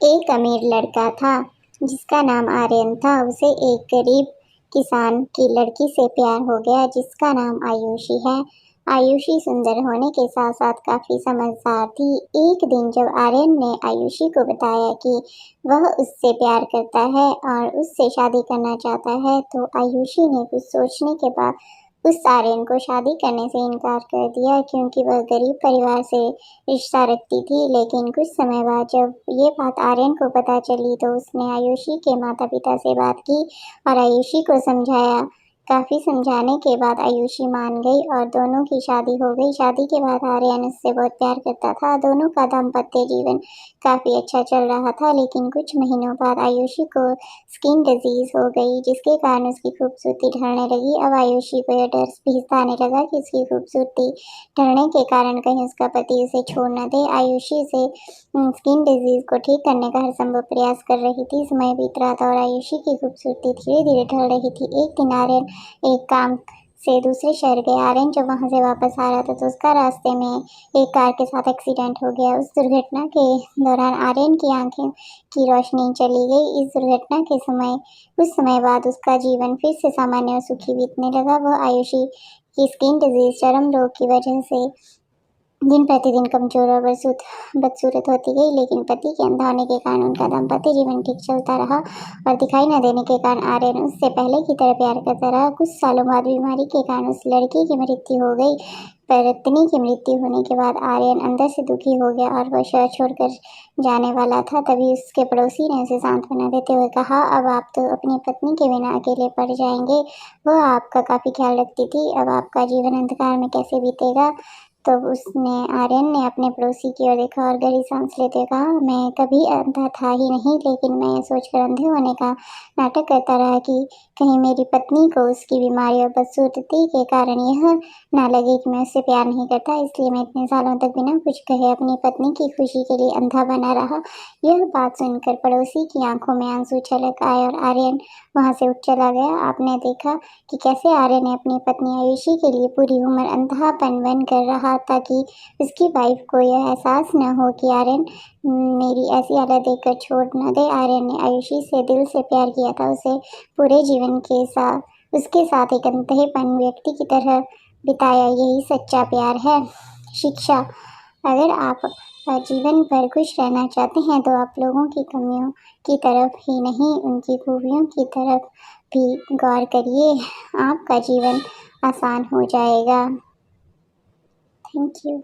एक अमीर लड़का था जिसका नाम आर्यन था। उसे एक गरीब किसान की लड़की से प्यार हो गया जिसका नाम आयुषी है। आयुषी सुंदर होने के साथ साथ काफी समझदार थी। एक दिन जब आर्यन ने आयुषी को बताया कि वह उससे प्यार करता है और उससे शादी करना चाहता है, तो आयुषी ने कुछ सोचने के बाद उस आर्यन को शादी करने से इनकार कर दिया, क्योंकि वह गरीब परिवार से रिश्ता रखती थी। लेकिन कुछ समय बाद जब ये बात आर्यन को पता चली, तो उसने आयुषी के माता पिता से बात की और आयुषी को समझाया। काफी समझाने के बाद आयुषी मान गई और दोनों की शादी हो गई। शादी के बाद आर्यन उससे बहुत प्यार करता था। दोनों का दाम्पत्य जीवन काफी अच्छा चल रहा था। लेकिन कुछ महीनों बाद आयुषी को स्किन डिजीज हो गई, जिसके कारण उसकी खूबसूरती ढलने लगी। अब आयुषी को यह डर भी सताने लगा कि उसकी खूबसूरती ढलने के कारण कहीं उसका पति उसे छोड़ न दे। आयुषी से स्किन डिजीज को ठीक करने का हर संभव प्रयास कर रही थी। समय बीत रहा था और आयुषी की खूबसूरती धीरे धीरे ढल रही थी। एक दिन आर्यन एक काम से दूसरे शहर गया। आर्यन जब वहां से वापस आ रहा था, तो उसका रास्ते में एक कार के साथ एक्सीडेंट हो गया। उस दुर्घटना के दौरान आर्यन की आंखें की रोशनी चली गई। इस दुर्घटना के समय कुछ समय बाद उसका जीवन फिर से सामान्य और सुखी बीतने लगा। वह आयुषी की स्किन डिजीज चर्म रोग की वजह से दिन प्रतिदिन कमजोर और बदसूरत होती गई। लेकिन पति के अंधा होने के कारण उनका दाम्पत्य जीवन ठीक चलता रहा और दिखाई न देने के कारण आर्यन उससे पहले की तरह प्यार करता रहा। कुछ सालों बाद बीमारी के कारण उस लड़की की मृत्यु हो गई। पत्नी की मृत्यु होने के बाद आर्यन अंदर से दुखी हो गया और वह शहर छोड़कर जाने वाला था। तभी उसके पड़ोसी ने उसे सांत्वना देते हुए कहा, अब आप तो अपनी पत्नी के बिना अकेले पड़ जाएंगे। वह आपका काफी ख्याल रखती थी। अब आपका जीवन अंधकार में कैसे बीतेगा। तो उसने आर्यन ने अपने पड़ोसी की ओर देखा और गहरी सांस लेते हुए कहा, मैं कभी अंधा था ही नहीं, लेकिन मैं ये सोचकर अंधे होने का नाटक करता रहा कि कहीं मेरी पत्नी को उसकी बीमारी और बदसूरती के कारण यह ना लगे कि मैं उससे प्यार नहीं करता। इसलिए मैं इतने सालों तक बिना कुछ कहे अपनी पत्नी की खुशी के लिए अंधा बना रहा। यह बात सुनकर पड़ोसी की आंखों में आंसू छलक आए और आर्यन वहां से उठ चला गया। आपने देखा कि कैसे आर्यन ने अपनी पत्नी आयुषी के लिए पूरी उम्र अंधापन बन कर रहा, ताकि उसकी वाइफ को यह एहसास न हो कि आर्यन मेरी ऐसी हालत देखकर छोड़ न दे। आर्यन ने आयुषी से दिल से प्यार किया था। उसे पूरे जीवन के साथ उसके साथ एक अंधेपन व्यक्ति की तरह बिताया। यही सच्चा प्यार है। शिक्षा, अगर आप जीवन भर खुश रहना चाहते हैं, तो आप लोगों की कमियों की तरफ ही नहीं, उनकी खूबियों की तरफ भी गौर करिए। आपका जीवन आसान हो जाएगा। Thank you.